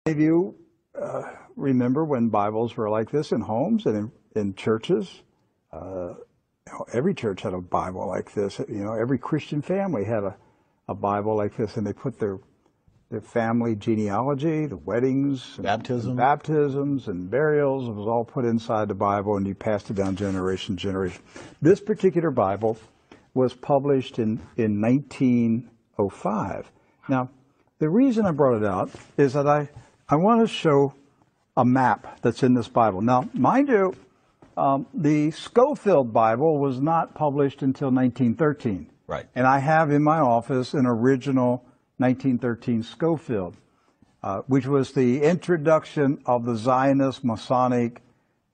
Many of you remember when Bibles were like this in homes and in churches. Every church had a Bible like this. Every Christian family had a Bible like this, and they put their family genealogy, the weddings, baptisms and burials. It was all put inside the Bible, and you passed it down generation to generation. This particular Bible was published in 1905. Now, the reason I brought it out is that I want to show a map that's in this Bible. Now, mind you, the Scofield Bible was not published until 1913. Right. And I have in my office an original 1913 Scofield, which was the introduction of the Zionist Masonic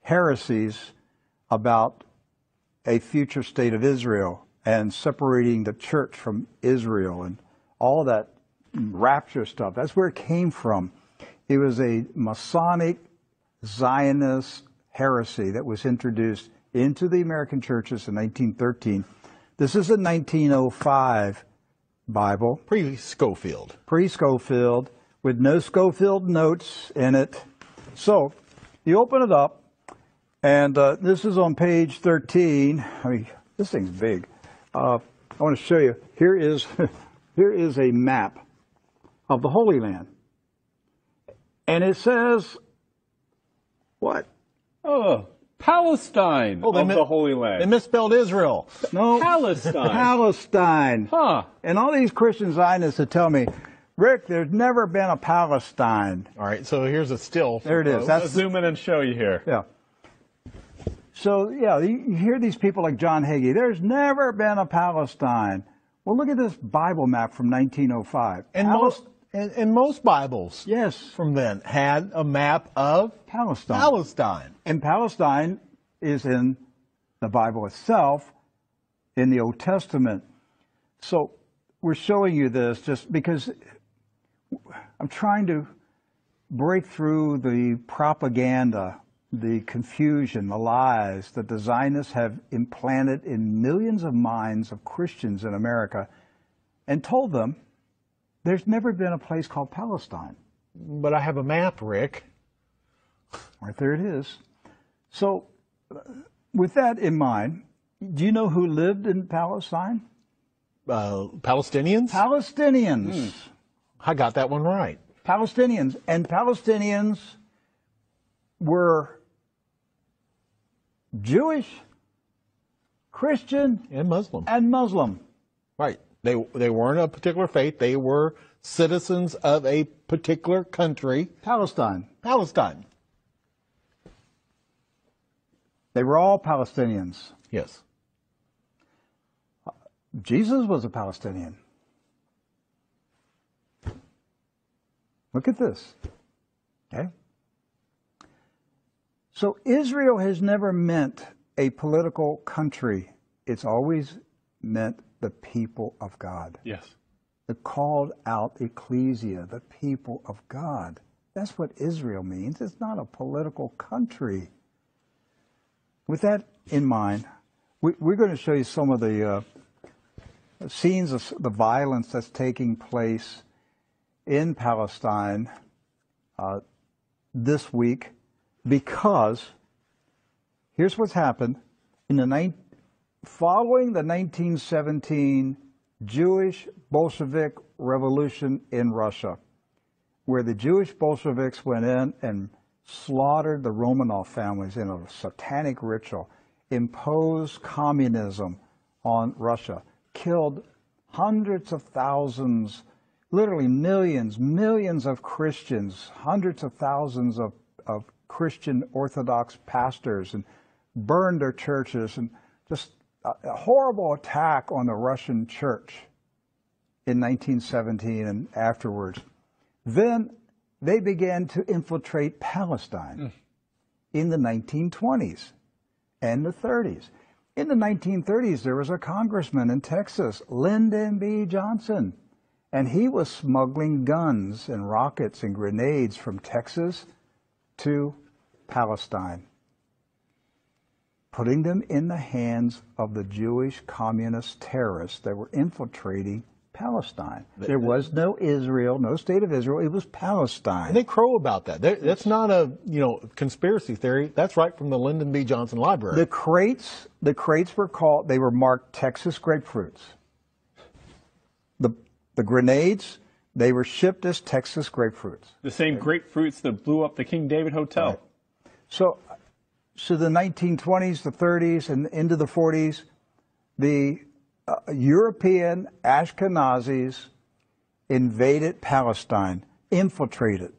heresies about a future state of Israel and separating the church from Israel and all that rapture stuff. That's where it came from. It was a Masonic Zionist heresy that was introduced into the American churches in 1913. This is a 1905 Bible. Pre-Scofield. Pre-Scofield, with no Scofield notes in it. So, you open it up, and this is on page 13. I mean, this thing's big. I want to show you. Here is a map of the Holy Land. And it says, what? Oh, Palestine of the Holy Land. They misspelled Israel. No. Palestine. Palestine. Huh. And all these Christian Zionists that tell me, Rick, there's never been a Palestine. All right, so here's a still. There it is. Let's zoom in and show you here. Yeah. So, yeah, you hear these people like John Hagee, there's never been a Palestine. Well, look at this Bible map from 1905. And most Bibles, yes, from then had a map of Palestine. And Palestine is in the Bible itself, in the Old Testament. So we're showing you this just because I'm trying to break through the propaganda, the confusion, the lies that the Zionists have implanted in millions of minds of Christians in America, and told them there's never been a place called Palestine. But I have a map, Rick. Right there it is. So, with that in mind, do you know who lived in Palestine? Palestinians? Palestinians. I got that one right. Palestinians. And Palestinians were Jewish, Christian, and Muslim. Right. They weren't a particular faith. They were citizens of a particular country. Palestine. They were all Palestinians. Yes. Jesus was a Palestinian. Look at this. Okay? So Israel has never meant a political country. It's always meant the people of God. Yes. The called out ecclesia, the people of God. That's what Israel means. It's not a political country. With that in mind, we're going to show you some of the scenes of the violence that's taking place in Palestine this week, because here's what's happened. Following the 1917 Jewish Bolshevik Revolution in Russia, where the Jewish Bolsheviks went in and slaughtered the Romanov families in a satanic ritual, imposed communism on Russia, killed hundreds of thousands, literally millions of Christians, hundreds of thousands of Christian Orthodox pastors, and burned their churches, and just a horrible attack on the Russian church in 1917 and afterwards. Then they began to infiltrate Palestine in the 1920s and the 30s. In the 1930s, there was a congressman in Texas, Lyndon B. Johnson, and he was smuggling guns and rockets and grenades from Texas to Palestine, putting them in the hands of the Jewish communist terrorists that were infiltrating Palestine. There was no Israel, no state of Israel. It was Palestine. And they crow about that. That's not a conspiracy theory. That's right from the Lyndon B. Johnson Library. The crates they were marked Texas grapefruits. The grenades, they were shipped as Texas grapefruits. The same grapefruits that blew up the King David Hotel. Right. So the 1920s, the 30s, and into the 40s, the European Ashkenazis invaded Palestine, infiltrated.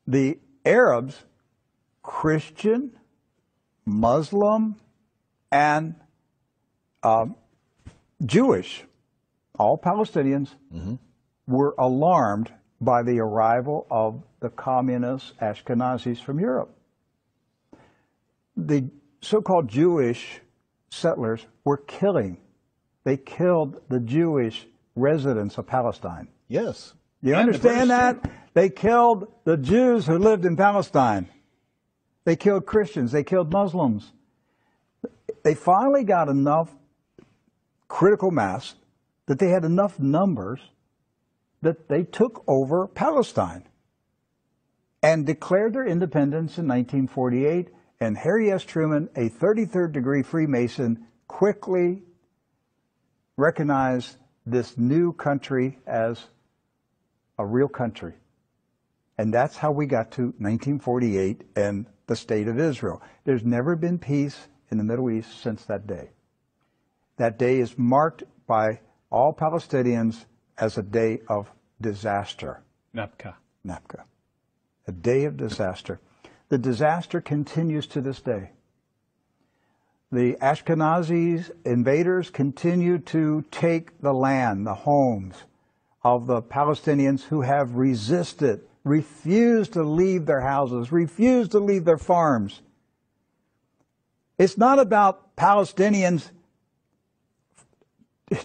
The Arabs, Christian, Muslim, and Jewish, all Palestinians, were alarmed by the arrival of the communist Ashkenazis from Europe. The so-called Jewish settlers were killing. They killed the Jewish residents of Palestine. Yes. You understand that? They killed the Jews who lived in Palestine. They killed Christians. They killed Muslims. They finally got enough critical mass that they had enough numbers that they took over Palestine and declared their independence in 1948. And Harry S. Truman, a 33rd degree Freemason, quickly recognized this new country as a real country. And that's how we got to 1948 and the State of Israel. There's never been peace in the Middle East since that day. That day is marked by all Palestinians as a day of disaster. Nakba. Nakba. A day of disaster. The disaster continues to this day. The Ashkenazi invaders continue to take the land, the homes of the Palestinians who have resisted, refused to leave their houses, refused to leave their farms. It's not about Palestinians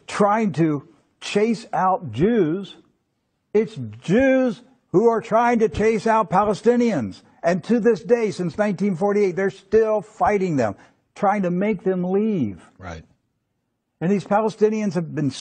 trying to chase out Jews. It's Jews who are trying to chase out Palestinians. And to this day, since 1948, they're still fighting them, trying to make them leave. Right. And these Palestinians have been